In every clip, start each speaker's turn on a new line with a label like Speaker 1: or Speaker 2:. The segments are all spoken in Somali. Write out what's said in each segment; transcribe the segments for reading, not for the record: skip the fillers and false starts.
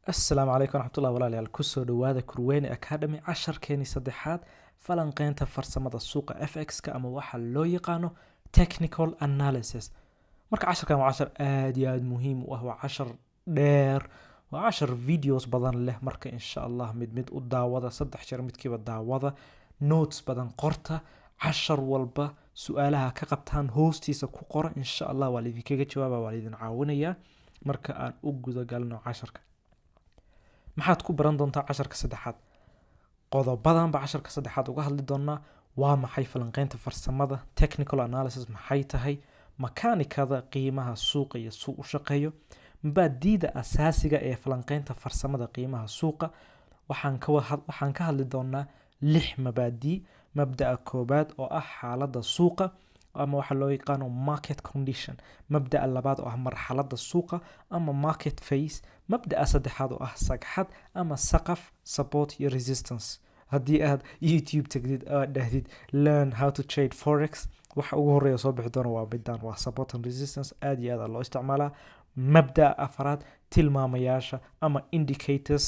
Speaker 1: السلام عليكم ورحمة الله وبركاته kusoo dhawaada Kurweyne Academy casharkeeni saddexaad falanqeynta farsamada suuqa FX-ka ama waxa loo yaqaano technical analysis. Marka casharkan waa cashar aad iyo aad muhiim u ah, waa cashar dheer, waa cashar videos badan leh. Marka insha Allah mid u daawada, saddex jeer midkiiba daawada, notes badan qorta, cashar walba su'aalaha ka qabtaan hoostiisa ku qora. insha Allah waa idinkaga jawaaba, waa idin caawinaya. Marka aan u guda galno casharka, maxaad ku baran doontaa casharka saddexaad? Qodobadan ba casharka saddexaad uga hadli doonaa. Waa maxay falanqeynta farsamada technical analysis, maxay tahay makaanikada qiimaha suuqa iyo suuq u shaqeeyo, mabaadi'da asaasiga ee falanqeynta farsamada qiimaha suuqa. waxaan ka hadli doonaa 6 mabaadi'. mabda'a koobaad oo ah xaaladda suuqa ama waxa loo yaqaano market condition, mabda'a labaad oo ah marxaladda suuqa ama market phase, mabda'a saddexaad oo ah sagxad ama saqaf, support iyo resistance. haddii aad YouTube tagdid oo dhahdid learn how to trade forex, waxa ugu horeeya soo bixi doona waa midaan, waa support and resistance. aad iyo aad loo isticmaalaa. mabda'a afraad tilmaamayaasha ama indicators.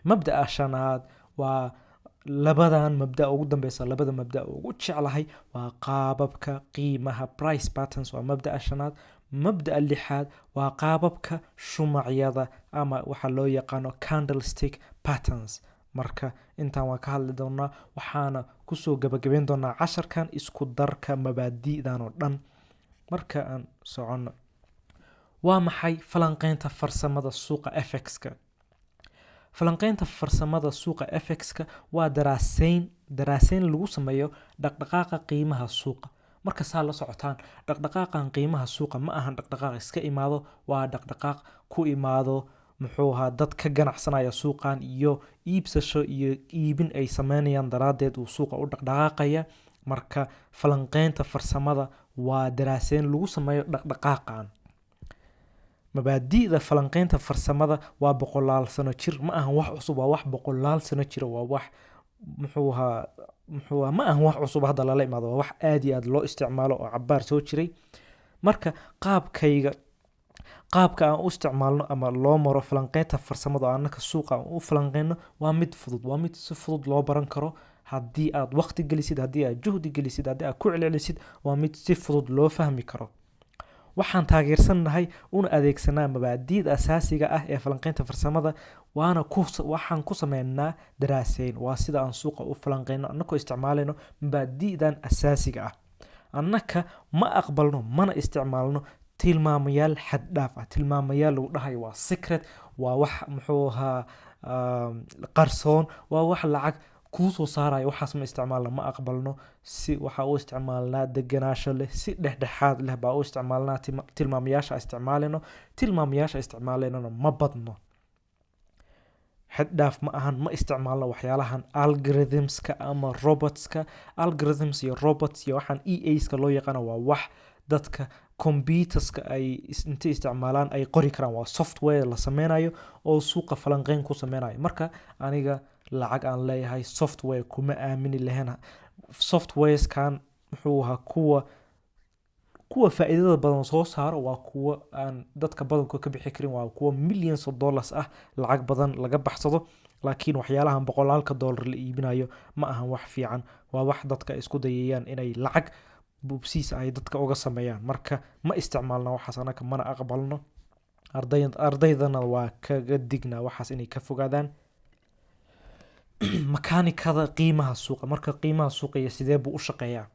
Speaker 1: mabda'a shanaad waa labadan mabda' ugu dambeysa, labada mabda' ugu jeclahay waa qaababka qiimaha price patterns, waa mabda'a shanaad. mabda'a lixaad waa qaababka shumacyada ama waxa loo yaqaano candlestick patterns. marka intaan waan ka hadli doonaa, waxaana kusoo gabagabeyn doonaa casharkan isku darka mabaadi'dan oo dhan. marka aan socono, waa maxay falanqeynta farsamada suuqa FX-ka? falanqeynta farsamada suuqa FX-ka waa daraasayn lagu sameeyo dhaqdhaqaaqa qiimaha suuqa. marka saa la socotaan, dhaqdhaqaaqan qiimaha suuqa ma ahan dhaqdhaqaaq iska imaado, waa dhaqdhaqaaq ku imaado dad ka ganacsanaya suuqan iyo iibsasho iyo iibin ay sameynayaan daraadeed uu suuqa u dhaqdhaqaaqaya. marka falanqeynta farsamada waa daraasayn lagu sameeyo dhaqdhaqaaqan. mabaadi'da falanqeynta farsamada waa boqolaal sano jir, ma ahan wax cusub, waa wax boqolaal sano jira, waa wax ma ahan wax cusub hadda lala imaado, waa wax aad iyo aad loo isticmaalo oo cabaar soo jiray. marka qaabka aan u isticmaalno ama loo maro falanqeynta farsamada oo annaka suuqa aan u falanqeyno waa mid fudud, waa mid si fudud loo baran karo. haddii aad waqti gelisid, haddii aad juhdi gelisid, haddii aad ku celcelisid, waa mid si fudud loo fahmi karo. waxaan taageersannahay una adeegsanaa mabaadi'da asaasiga ah ee falanqeynta farsamada, waxaan ku sameynaa daraasayn. waa sida aan suuqa u falanqeyno annakoo isticmaalayno mabaadi'dan asaasiga ah. annaka ma aqbalno mana isticmaalno tilmaamayaal xad dhaaf ah. tilmaamayaal lagu dhahayo waa secret, waa wax qarsoon, waa wax lacag kuu soo saarayo, waxaas ma isticmaalna, ma aqbalno. si waxa u isticmaalnaa deganaasho leh, si dhexdhexaad leh baa u isticmaalnaa tilmaamayaasha isticmaalayno ma badno. xaddhaaf ma ahan, ma isticmaalno waxyaalahan algorithmska ama robotska. algorithms iyo robots iyo waxaan EAska loo yaqaano waa wax dadka computerska ay inta isticmaalaan ay qori karaan, waa software la sameynayo oo suuqa falanqeyn ku sameynayo. marka aniga lacag aan leeyahay software kuma aamini lahayn. softwareskan kuwa faa'iidada badan soo saaro waa kuwa aan dadka badankood ka bixi karin, waa kuwa millions of dollars ah, lacag badan laga baxsado. laakiin waxyaalahan boqolaalka dollar la iibinayo ma ahan wax fiican, waa wax dadka isku dayayaan inay lacag bubsiis ay dadka uga sameeyaan. marka ma isticmaalna waxaas, anaka mana aqbalno. ardaydana waa kaga dignaa waxaas inay ka fogaadaan. makaanikada qiimaha suuqa, marka qiimaha suuqa iyo sidee buu u shaqeeyaa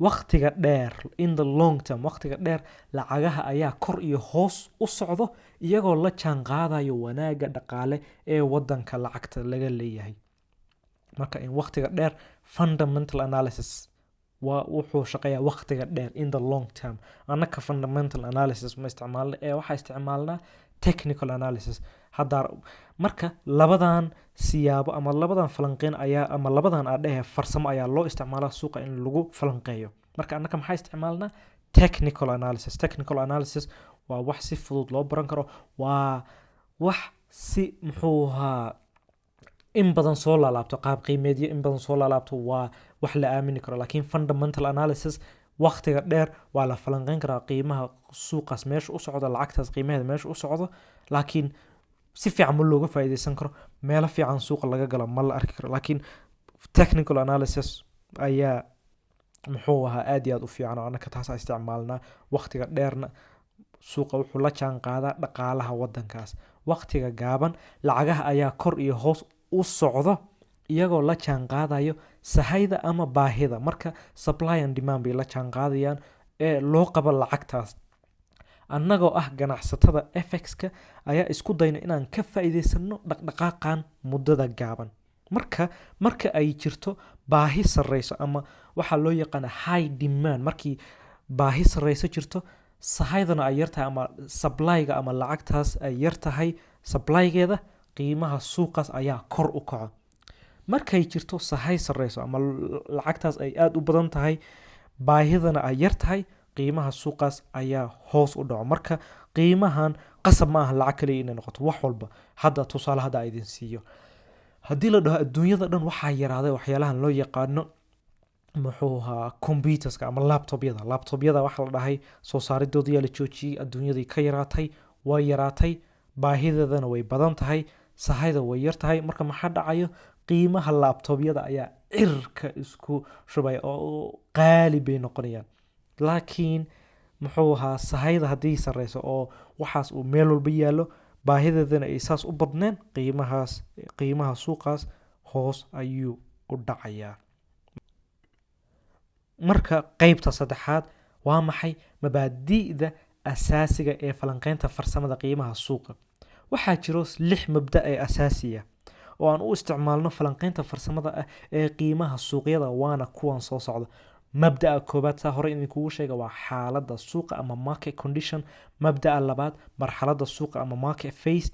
Speaker 1: waqtiga dheer, in the long term, waqtiga dheer lacagaha ayaa kor iyo hoos u socdo iyagoo la jaan qaadayo wanaaga dhaqaale ee wadanka lacagta laga leeyahay. marka in waqtiga dheer fundamental analysis wuxuu shaqeeyaa waqtiga dheer, in the long term. annaka fundamental analysis ma isticmaalna ee waxaa isticmaalnaa technical analysis. marka labadan siyaabo ama labadan falanqeyn ayaa ama labadan farsamo ayaa loo isticmaalaa suuqa in lagu falanqeeyo. marka annaka maxaa isticmaalnaa technical analysis. technical analysis waa wax si fudud loo baran karo, waa wax si in badan soo laalaabto, qaab qiimeedyo in badan soo laalaabto, waa wax la aamini karo. laakiin fundamental analysis waqtiga dheer waa la falanqeyn karaa qiimaha suuqaas meesha u socdo, lacagtaas qiimaheeda meesha u socdo, laakiin si fiican ma looga faa'iideysan karo, meelo fiican suuqa laga galo ma la arki karo. Laakiin technical analysis ayaa muxuu ahaa aad iyo aad u fiican oo annaka taas isticmaalnaa waqtiga dheerna. suuqa wuxuu la jaan qaadaa dhaqaalaha waddankaas. waqtiga gaaban lacagaha ayaa kor iyo hoos u socdo iyagoo la jaan qaadayo sahayda ama baahida. marka supply and demand bay la jaan qaadayaan ee loo qabo lacagtaas. annagoo ah ganacsatada FX-ka ayaa isku dayna inaan ka faa'iideysano dhaqdhaqaaqan muddada gaaban. marka ay jirto baahi sarreyso ama waxaa loo yaqaana high demand, markii baahi sarreyso jirto, sahaydana ay yartahay ama supplyga ama lacagtaas ay yartahay supplygeeda, qiimaha suuqaas ayaa kor u kaco. markay jirto sahay sarreyso ama lacagtaas ay aad u badan tahay, baahidana ay yartahay, qiimaha suuqaas ayaa hoos u dhaco. marka qiimahan qasab ma aha lacag kaliya inay noqoto, wax walba. hadda tusaale hadda idin siiyo, haddii la dhaho adduunyada dhan waxaa yaraaday waxyaalahan loo yaqaano muxuu ahaa computerska ama laptopyada waxaa la dhahay soo saaridoodii la joojiyey, adduunyadii ka yaraatay, way yaraatay, baahideedana way badan tahay, sahayda way yartahay. marka maxaa dhacayo? qiimaha laptopyada ayaa cirka isku shubay oo qaali bay noqonayaan. laakiin muxuu ahaa sahayda haddii sarreyso oo waxaas uu meel walba yaallo, baahideedana ay saas u badneen, qiimaha suuqaas hoos ayuu u dhacayaa. marka qaybta saddexaad waa maxay? mabaadi'da asaasiga ee falanqeynta farsamada qiimaha suuqa. waxaa jiro 6 mabda ee asaasiya oo aan u isticmaalno falanqeynta farsamada ah ee qiimaha suuqyada, waana kuwan soo socda. mabda'a koobaad saa hore idinkugu sheega waa xaaladda suuqa ama market condition. mabda'a labaad marxaladda suuqa ama market phase.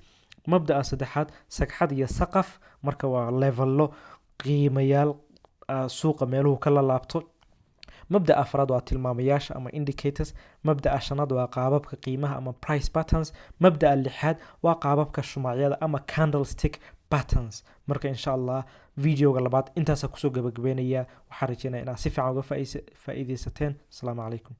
Speaker 1: mabda'a saddexaad sagxad iyo saqaf, marka waa levello qiimayaal suuqa meeluhu ka laabto. mabda'a afraad waa tilmaamayaasha ama indicators. mabda'a shanaad waa qaababka qiimaha ama price patterns. mabda'a lixaad waa qaababka shumacyada ama candlestick patterns. marka insha allah videoga labaad intaasa kusoo gabagabeynaya. waxaan rajeynaya inaad si fiican uga faa'iideysateen. asalaamu calaykum.